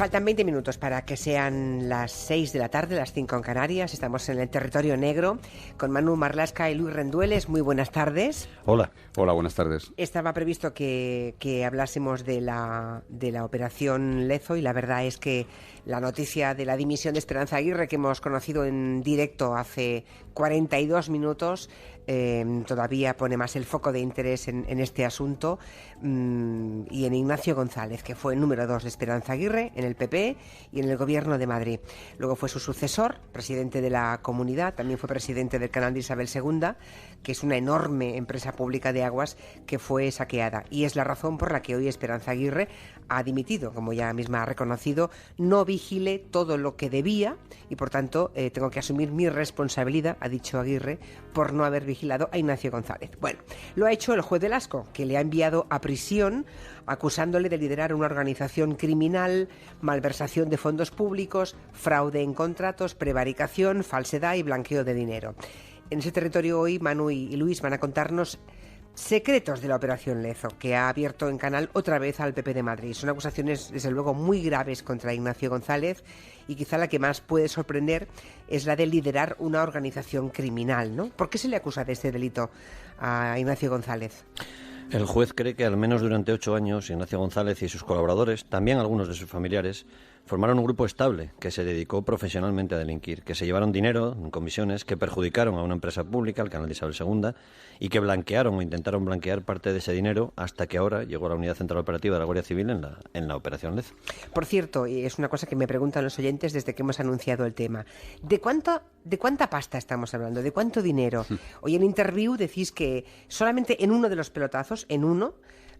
Faltan 20 minutos para que sean las 6 de la tarde, las 5 en Canarias. Estamos en el territorio negro con Manu Marlasca y Luis Rendueles. Muy buenas tardes. Hola, buenas tardes. Estaba previsto que hablásemos de la operación Lezo, y la verdad es que la noticia de la dimisión de Esperanza Aguirre, que hemos conocido en directo hace 42 minutos, todavía pone más el foco de interés en este asunto, y en Ignacio González, que fue el número 2 de Esperanza Aguirre en el PP y en el Gobierno de Madrid. Luego fue su sucesor, presidente de la Comunidad, también fue presidente del canal de Isabel II, que es una enorme empresa pública de aguas que fue saqueada. Y es la razón por la que hoy Esperanza Aguirre ha dimitido, como ya misma ha reconocido. No vigilé todo lo que debía y, por tanto, tengo que asumir mi responsabilidad, ha dicho Aguirre, por no haber vigilado a Ignacio González. Bueno, lo ha hecho el juez de Ascó, que le ha enviado a prisión acusándole de liderar una organización criminal, malversación de fondos públicos, fraude en contratos, prevaricación, falsedad y blanqueo de dinero. En ese territorio hoy Manu y Luis van a contarnos secretos de la operación Lezo, que ha abierto en canal otra vez al PP de Madrid. Son acusaciones, desde luego, muy graves contra Ignacio González, y quizá la que más puede sorprender es la de liderar una organización criminal, ¿no? ¿Por qué se le acusa de este delito a Ignacio González? El juez cree que al menos durante 8 años Ignacio González y sus colaboradores, también algunos de sus familiares, formaron un grupo estable que se dedicó profesionalmente a delinquir, que se llevaron dinero en comisiones, que perjudicaron a una empresa pública, el canal de Isabel II, y que blanquearon o intentaron blanquear parte de ese dinero hasta que ahora llegó la Unidad Central Operativa de la Guardia Civil en la operación Lezo. Por cierto, y es una cosa que me preguntan los oyentes desde que hemos anunciado el tema, ¿de cuánta pasta estamos hablando? ¿De cuánto dinero? Hoy en Interview decís que solamente en uno de los pelotazos,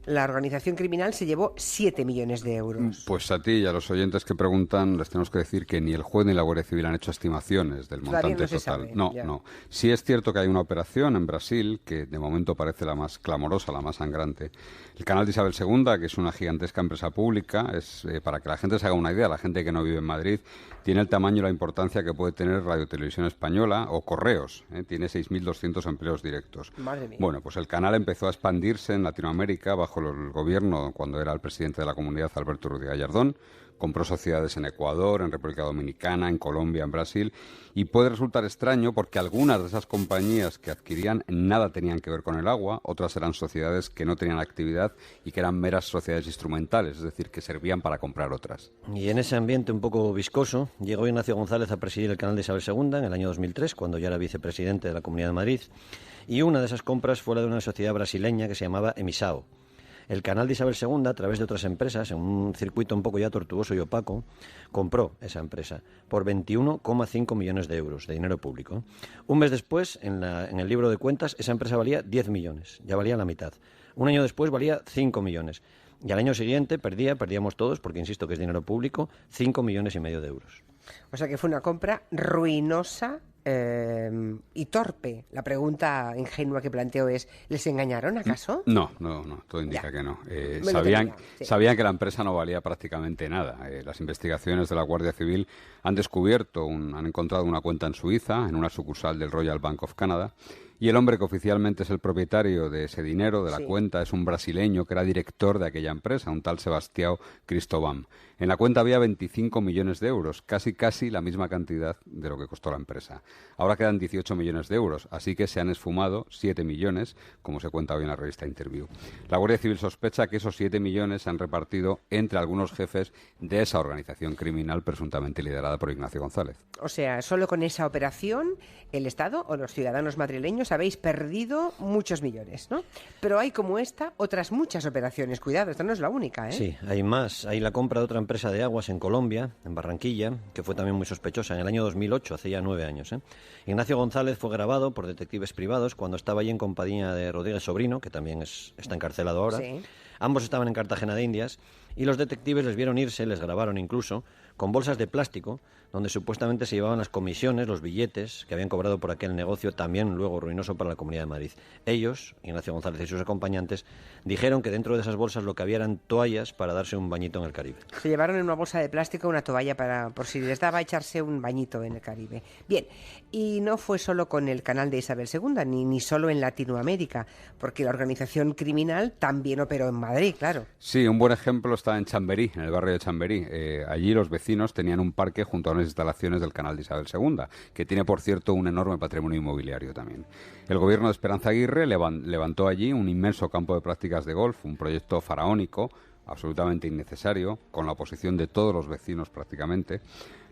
la organización criminal se llevó 7 millones de euros. Pues a ti y a los oyentes que preguntan les tenemos que decir que ni el juez ni la Guardia Civil han hecho estimaciones del montante total. No. Sí es cierto que hay una operación en Brasil que de momento parece la más clamorosa, la más sangrante. El canal de Isabel II, que es una gigantesca empresa pública, es para que la gente se haga una idea, la gente que no vive en Madrid, tiene el tamaño y la importancia que puede tener Radio Televisión Española o Correos. Tiene 6.200 empleos directos. Madre mía. Bueno, pues el canal empezó a expandirse en Latinoamérica bajo el gobierno, cuando era el presidente de la Comunidad, Alberto Ruiz Gallardón. Compró sociedades en Ecuador, en República Dominicana, en Colombia, en Brasil, y puede resultar extraño porque algunas de esas compañías que adquirían nada tenían que ver con el agua, otras eran sociedades que no tenían actividad y que eran meras sociedades instrumentales, es decir, que servían para comprar otras. Y en ese ambiente un poco viscoso llegó Ignacio González a presidir el canal de Isabel II en el año 2003, cuando ya era vicepresidente de la Comunidad de Madrid, y una de esas compras fue la de una sociedad brasileña que se llamaba Emisao. El canal de Isabel II, a través de otras empresas, en un circuito un poco ya tortuoso y opaco, compró esa empresa por 21,5 millones de euros de dinero público. Un mes después, en el libro de cuentas, esa empresa valía 10 millones, ya valía la mitad. Un año después valía 5 millones. Y al año siguiente perdíamos todos, porque insisto que es dinero público, 5,5 millones de euros. O sea que fue una compra ruinosa y torpe. La pregunta ingenua que planteo es, ¿les engañaron acaso? No, todo indica que no. Sabían que la empresa no valía prácticamente nada. Las investigaciones de la Guardia Civil han encontrado una cuenta en Suiza, en una sucursal del Royal Bank of Canada, y el hombre que oficialmente es el propietario de ese dinero, de la cuenta, es un brasileño que era director de aquella empresa, un tal Sebastião Cristóvão. En la cuenta había 25 millones de euros, casi la misma cantidad de lo que costó la empresa. Ahora quedan 18 millones de euros, así que se han esfumado 7 millones, como se cuenta hoy en la revista Interview. La Guardia Civil sospecha que esos 7 millones se han repartido entre algunos jefes de esa organización criminal presuntamente liderada por Ignacio González. O sea, solo con esa operación, el Estado o los ciudadanos madrileños habéis perdido muchos millones, ¿no? Pero hay, como esta, otras muchas operaciones. Cuidado, esta no es la única, ¿eh? Sí, hay más. Hay la compra de otra empresa de aguas en Colombia, en Barranquilla, que fue también muy sospechosa en el año 2008, hace ya 9 años. Ignacio González fue grabado por detectives privados cuando estaba allí en compañía de Rodríguez Sobrino, que también está encarcelado ahora. Sí. Ambos estaban en Cartagena de Indias y los detectives les vieron irse, les grabaron incluso, con bolsas de plástico, donde supuestamente se llevaban las comisiones, los billetes que habían cobrado por aquel negocio, también luego ruinoso para la Comunidad de Madrid. Ellos, Ignacio González y sus acompañantes, dijeron que dentro de esas bolsas lo que había eran toallas para darse un bañito en el Caribe. Se llevaron en una bolsa de plástico una toalla por si les daba echarse un bañito en el Caribe. Bien, y no fue solo con el canal de Isabel II, ni solo en Latinoamérica, porque la organización criminal también operó en Madrid, claro. Sí, un buen ejemplo está en Chamberí, en el barrio de Chamberí. Allí los vecinos tenían un parque junto a unas instalaciones del canal de Isabel II, que tiene, por cierto, un enorme patrimonio inmobiliario también. El gobierno de Esperanza Aguirre levantó allí un inmenso campo de prácticas de golf, un proyecto faraónico, absolutamente innecesario, con la oposición de todos los vecinos prácticamente.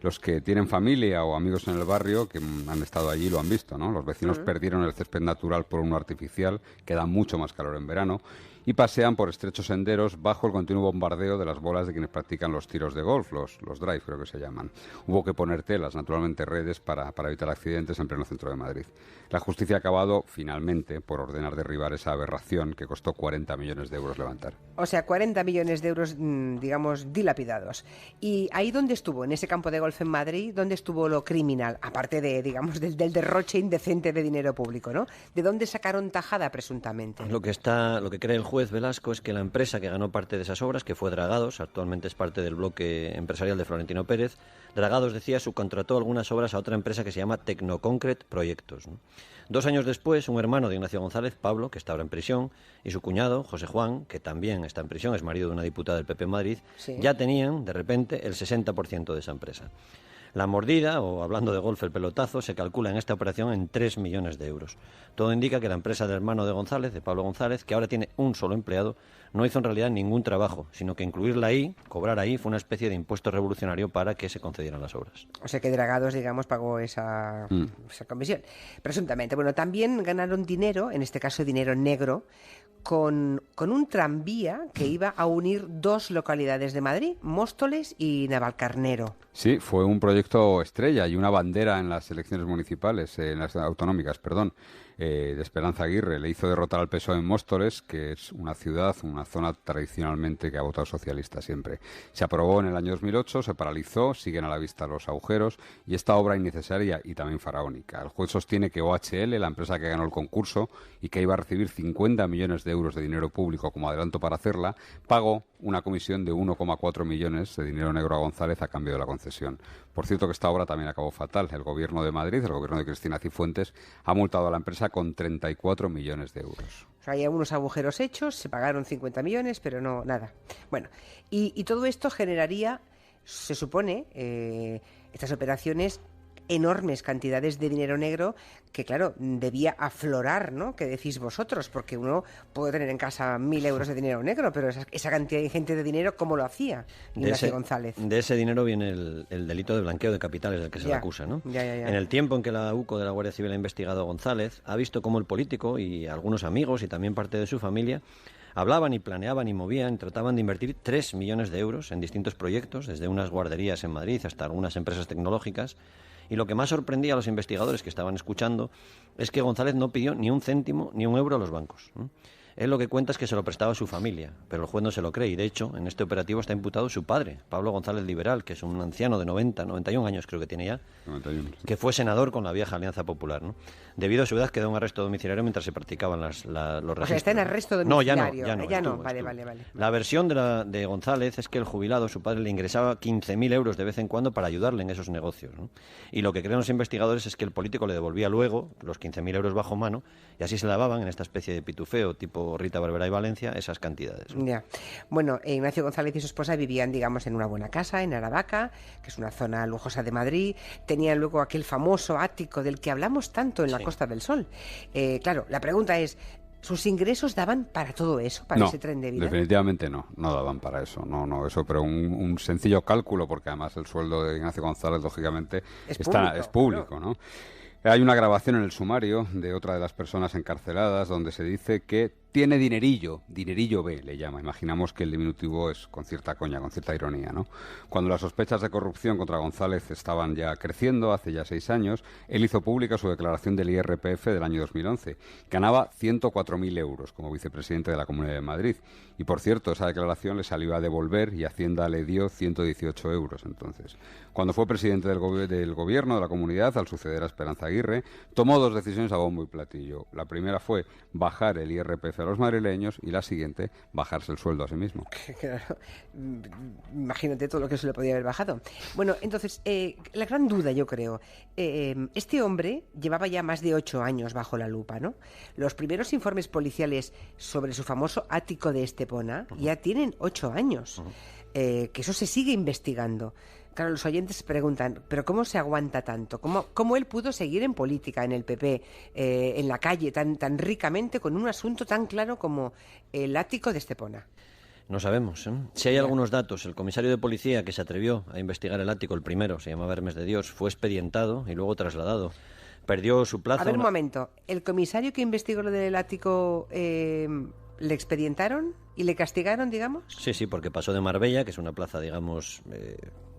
Los que tienen familia o amigos en el barrio que han estado allí lo han visto, ¿no? Los vecinos perdieron el césped natural por uno artificial, que da mucho más calor en verano, y pasean por estrechos senderos bajo el continuo bombardeo de las bolas de quienes practican los tiros de golf, los drive creo que se llaman. Hubo que poner telas, naturalmente redes, para evitar accidentes en pleno centro de Madrid. La justicia ha acabado, finalmente, por ordenar derribar esa aberración que costó 40 millones de euros levantar. O sea, 40 millones de euros, digamos, dilapidados. ¿Y ahí dónde estuvo? En ese campo de golf en Madrid, ¿dónde estuvo lo criminal? Aparte de, digamos, del derroche indecente de dinero público, ¿no? ¿De dónde sacaron tajada, presuntamente? Lo que cree el juez Velasco es que la empresa que ganó parte de esas obras, que fue Dragados, actualmente es parte del bloque empresarial de Florentino Pérez, Dragados, decía, subcontrató algunas obras a otra empresa que se llama Tecnoconcret Proyectos, ¿no? 2 años después, un hermano de Ignacio González, Pablo, que está ahora en prisión, y su cuñado, José Juan, que también está en prisión, es marido de una diputada del PP en Madrid, sí, ya tenían, de repente, el 60% de esa empresa. La mordida, o hablando de golf, el pelotazo, se calcula en esta operación en 3 millones de euros. Todo indica que la empresa del hermano de González, de Pablo González, que ahora tiene un solo empleado, no hizo en realidad ningún trabajo, sino que incluirla ahí, cobrar ahí, fue una especie de impuesto revolucionario para que se concedieran las obras. O sea que Dragados, digamos, pagó esa comisión. Presuntamente. Bueno, también ganaron dinero, en este caso dinero negro, con un tranvía que iba a unir 2 localidades de Madrid, Móstoles y Navalcarnero. Sí, fue un proyecto estrella y una bandera en las elecciones municipales, en las autonómicas, perdón, de Esperanza Aguirre. Le hizo derrotar al PSOE en Móstoles, que es una ciudad, una zona tradicionalmente que ha votado socialista siempre. Se aprobó en el año 2008, se paralizó, siguen a la vista los agujeros, y esta obra innecesaria y también faraónica. El juez sostiene que OHL, la empresa que ganó el concurso y que iba a recibir 50 millones de euros de dinero público como adelanto para hacerla, pagó una comisión de 1,4 millones de dinero negro a González a cambio de la concesión. Por cierto que esta obra también acabó fatal. El gobierno de Madrid, el gobierno de Cristina Cifuentes, ha multado a la empresa con 34 millones de euros. O sea, hay algunos agujeros hechos, se pagaron 50 millones, pero no, nada. Bueno, y todo esto generaría, se supone, estas operaciones, enormes cantidades de dinero negro que, claro, debía aflorar, ¿no? Que decís vosotros, porque uno puede tener en casa 1.000 euros de dinero negro, pero esa cantidad ingente de dinero, ¿cómo lo hacía Ignacio González? De ese dinero viene el delito de blanqueo de capitales del que se le acusa, ¿no? Ya. En el tiempo en que la UCO de la Guardia Civil ha investigado a González, ha visto cómo el político y algunos amigos y también parte de su familia hablaban y planeaban y movían, trataban de invertir 3 millones de euros en distintos proyectos, desde unas guarderías en Madrid hasta algunas empresas tecnológicas. Y lo que más sorprendía a los investigadores que estaban escuchando es que González no pidió ni un céntimo ni un euro a los bancos. Él lo que cuenta es que se lo prestaba a su familia, pero el juez no se lo cree. Y de hecho, en este operativo está imputado su padre, Pablo González Liberal, que es un anciano de 91 años creo que tiene ya, 91, sí, que fue senador con la vieja Alianza Popular, ¿no? Debido a su edad quedó en arresto domiciliario mientras se practicaban los registros. O sea, está en arresto domiciliario. No, ya no. Vale. La versión de González es que el jubilado, su padre, le ingresaba 15.000 euros de vez en cuando para ayudarle en esos negocios, ¿no? Y lo que creen los investigadores es que el político le devolvía luego los 15.000 euros bajo mano y así se lavaban en esta especie de pitufeo tipo Rita Barberá y Valencia esas cantidades, ¿no? Ya. Bueno, Ignacio González y su esposa vivían, digamos, en una buena casa en Aravaca, que es una zona lujosa de Madrid. Tenían luego aquel famoso ático del que hablamos tanto en la Costa del Sol. Claro, la pregunta es, ¿sus ingresos daban para todo eso, para ese tren de vida? Definitivamente no daban para eso, eso, pero un sencillo cálculo, porque además el sueldo de Ignacio González, lógicamente, es público, ¿no? Hay una grabación en el sumario de otra de las personas encarceladas donde se dice que tiene dinerillo B, le llama. Imaginamos que el diminutivo es con cierta coña, con cierta ironía, ¿no? Cuando las sospechas de corrupción contra González estaban ya creciendo, hace ya 6 años, él hizo pública su declaración del IRPF del año 2011. Ganaba 104.000 euros como vicepresidente de la Comunidad de Madrid. Y, por cierto, esa declaración le salió a devolver y Hacienda le dio 118 euros entonces. Cuando fue presidente del gobierno de la comunidad, al suceder a Esperanza Aguirre, tomó 2 decisiones a bombo y platillo. La primera fue bajar el IRPF a los madrileños y la siguiente, bajarse el sueldo a sí mismo. Claro, imagínate todo lo que se le podía haber bajado. Bueno, entonces, la gran duda, yo creo, este hombre llevaba ya más de 8 años bajo la lupa, ¿no? Los primeros informes policiales sobre su famoso ático de Estepona ya tienen 8 años, que eso se sigue investigando. Claro, los oyentes se preguntan, ¿pero cómo se aguanta tanto? ¿Cómo él pudo seguir en política, en el PP, en la calle, tan ricamente, con un asunto tan claro como el ático de Estepona? No sabemos, ¿eh? Si hay algunos datos, el comisario de policía que se atrevió a investigar el ático, el primero, se llamaba Hermes de Dios, fue expedientado y luego trasladado. Perdió su plaza. A ver, un momento. ¿El comisario que investigó lo del ático le expedientaron y le castigaron, digamos? Sí, porque pasó de Marbella, que es una plaza, digamos,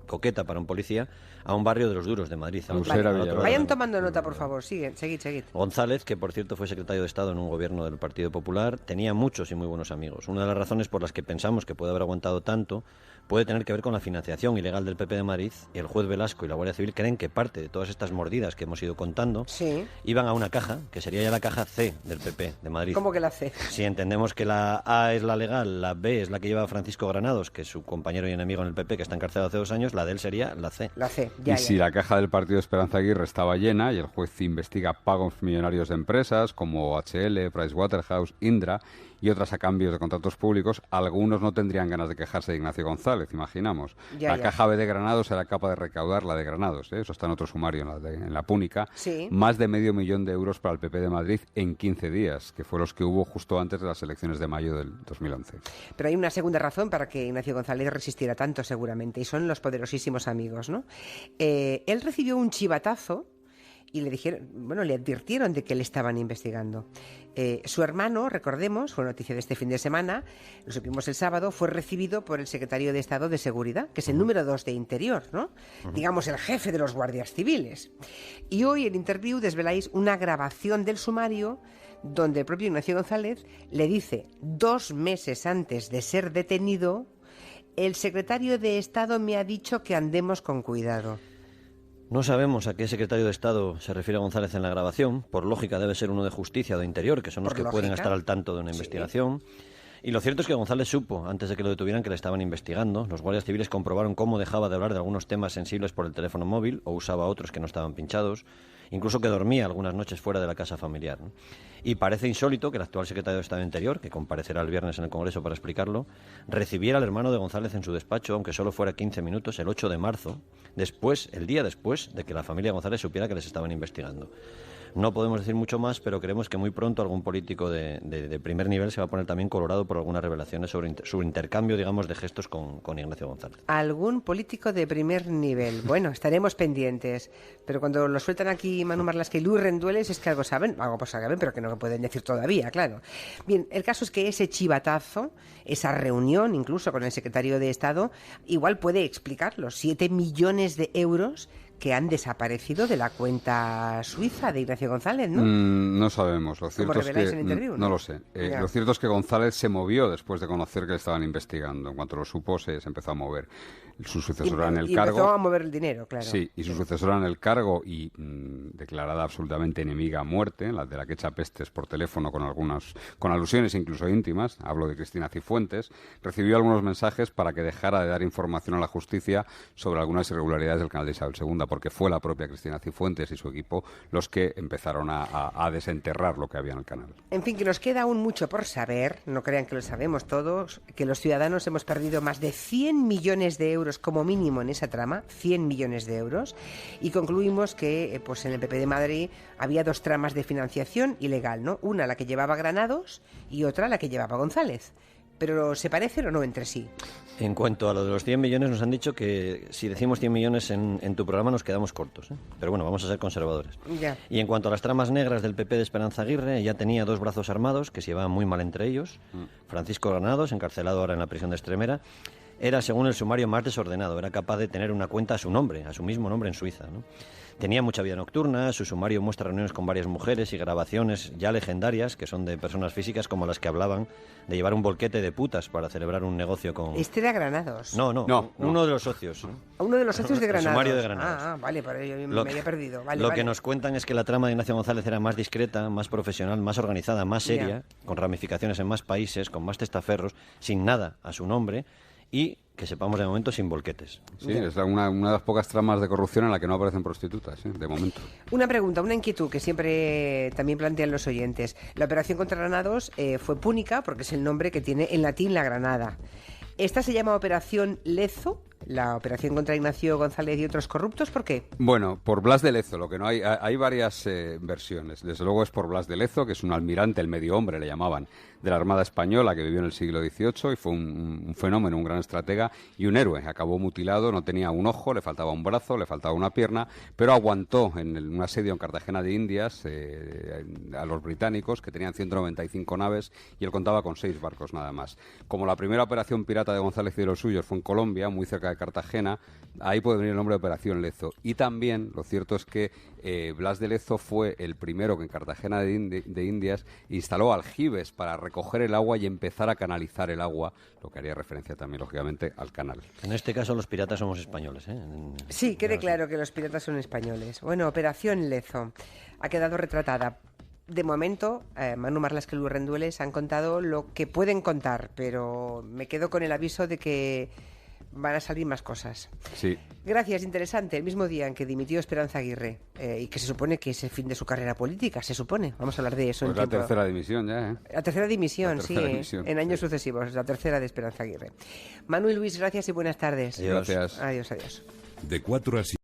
coqueta para un policía, a un barrio de los duros de Madrid. Vayan tomando nota, por favor. Seguid. González, que por cierto fue secretario de Estado en un gobierno del Partido Popular, tenía muchos y muy buenos amigos. Una de las razones por las que pensamos que puede haber aguantado tanto puede tener que ver con la financiación ilegal del PP de Madrid, y el juez Velasco y la Guardia Civil creen que parte de todas estas mordidas que hemos ido contando iban a una caja, que sería ya la caja C del PP de Madrid. ¿Cómo que la C? Si entendemos que la A es la legal, la B es la que lleva Francisco Granados, que es su compañero y enemigo en el PP, que está encarcelado hace 2 años, la de él sería la C. La C, Si la caja del partido de Esperanza Aguirre estaba llena y el juez investiga pagos millonarios de empresas como HL, Pricewaterhouse, Indra y otras a cambios de contratos públicos, algunos no tendrían ganas de quejarse de Ignacio González, imaginamos. La caja B de Granados era capaz de recaudar la de Granados, eso está en otro sumario, en la Púnica, más de €500,000 para el PP de Madrid en 15 días, que fue los que hubo justo antes de las elecciones de mayo del 2011. Pero hay una segunda razón para que Ignacio González resistiera tanto, seguramente, y son los poderosísimos amigos, ¿no? Él recibió un chivatazo y le advirtieron de que le estaban investigando. Su hermano, recordemos, fue noticia de este fin de semana, lo supimos el sábado, fue recibido por el secretario de Estado de Seguridad, que es el número 2 de Interior, ¿no? Digamos, el jefe de los guardias civiles. Y hoy en Interview desveláis una grabación del sumario donde el propio Ignacio González le dice, 2 meses antes de ser detenido, el secretario de Estado me ha dicho que andemos con cuidado. No sabemos a qué secretario de Estado se refiere González en la grabación. Por lógica debe ser uno de Justicia o de Interior, que son los que pueden estar al tanto de una investigación. Y lo cierto es que González supo, antes de que lo detuvieran, que le estaban investigando. Los guardias civiles comprobaron cómo dejaba de hablar de algunos temas sensibles por el teléfono móvil o usaba otros que no estaban pinchados. Incluso que dormía algunas noches fuera de la casa familiar, ¿no? Y parece insólito que el actual secretario de Estado de Interior, que comparecerá el viernes en el Congreso para explicarlo, recibiera al hermano de González en su despacho, aunque solo fuera 15 minutos, el 8 de marzo, el día después de que la familia González supiera que les estaban investigando. No podemos decir mucho más, pero creemos que muy pronto algún político de primer nivel se va a poner también colorado por algunas revelaciones sobre su intercambio, digamos, de gestos con Ignacio González. Algún político de primer nivel. Bueno, estaremos pendientes. Pero cuando lo sueltan aquí Manu Marlasca y Luis Rendueles es que algo saben, pero que no lo pueden decir todavía, claro. Bien, el caso es que ese chivatazo, esa reunión incluso con el secretario de Estado, igual puede explicar los 7 millones de euros que han desaparecido de la cuenta suiza de Ignacio González, ¿no? No sabemos. Lo cierto es que en Interview, no lo sé. Lo cierto es que González se movió después de conocer que le estaban investigando. En cuanto lo supo, se empezó a mover. Su sucesora en el cargo. Empezó a mover el dinero, claro. Sí, y su sucesora en el cargo y declarada absolutamente enemiga a muerte, la de la que echa pestes por teléfono con alusiones incluso íntimas, hablo de Cristina Cifuentes, recibió algunos mensajes para que dejara de dar información a la justicia sobre algunas irregularidades del canal de Isabel II, porque fue la propia Cristina Cifuentes y su equipo los que empezaron a desenterrar lo que había en el canal. En fin, que nos queda aún mucho por saber, no crean que lo sabemos todos, que los ciudadanos hemos perdido más de 100 millones de euros como mínimo en esa trama, 100 millones de euros, y concluimos que pues en el PP de Madrid había 2 tramas de financiación ilegal, ¿no? Una la que llevaba Granados y otra la que llevaba González. ¿Pero se parecen o no entre sí? En cuanto a lo de los 100 millones, nos han dicho que si decimos 100 millones en tu programa nos quedamos cortos, ¿eh? Pero bueno, vamos a ser conservadores. Ya. Y en cuanto a las tramas negras del PP de Esperanza Aguirre, ya tenía 2 brazos armados que se llevaban muy mal entre ellos. Francisco Granados, encarcelado ahora en la prisión de Extremera, era, según el sumario, más desordenado. Era capaz de tener una cuenta a su nombre, a su mismo nombre en Suiza, ¿no? Tenía mucha vida nocturna, su sumario muestra reuniones con varias mujeres y grabaciones ya legendarias, que son de personas físicas como las que hablaban de llevar un bolquete de putas para celebrar un negocio con... Este era Granados. No, uno de los socios. Uno de los socios de Granados. El sumario de Granados. Vale, por ello me había perdido. Vale, que nos cuentan es que la trama de Ignacio González era más discreta, más profesional, más organizada, más seria, con ramificaciones en más países, con más testaferros, sin nada a su nombre y, que sepamos de momento, sin bolquetes. Sí, es una de las pocas tramas de corrupción en la que no aparecen prostitutas, de momento. Una pregunta, una inquietud que siempre también plantean los oyentes. La operación contra Granados fue púnica porque es el nombre que tiene en latín la granada. ¿Esta se llama Operación Lezo? La operación contra Ignacio González y otros corruptos, ¿por qué? Bueno, por Blas de Lezo, lo que no hay varias versiones. Desde luego es por Blas de Lezo, que es un almirante, el medio hombre le llamaban, de la Armada Española, que vivió en el siglo XVIII y fue un fenómeno, un gran estratega y un héroe. Acabó mutilado, no tenía un ojo, le faltaba un brazo, le faltaba una pierna, pero aguantó en un asedio en Cartagena de Indias a los británicos, que tenían 195 naves, y él contaba con 6 barcos nada más. Como la primera operación pirata de González y de los suyos fue en Colombia, muy cerca de Cartagena, ahí puede venir el nombre de Operación Lezo. Y también, lo cierto es que Blas de Lezo fue el primero que en Cartagena de Indias instaló aljibes para recoger el agua y empezar a canalizar el agua, lo que haría referencia también, lógicamente, al canal. En este caso los piratas somos españoles, ¿eh? Sí, quede claro que los piratas son españoles. Bueno, Operación Lezo ha quedado retratada. De momento, Manu Marlasque y Luis Rendueles han contado lo que pueden contar, pero me quedo con el aviso de que van a salir más cosas. Sí. Gracias, interesante. El mismo día en que dimitió Esperanza Aguirre, y que se supone que es el fin de su carrera política, se supone. Vamos a hablar de eso. Pues la tercera dimisión ya, ¿eh? La tercera dimisión, en años sucesivos, la tercera de Esperanza Aguirre. Manu y Luis, gracias y buenas tardes. Gracias. Adiós. De 4 a 7.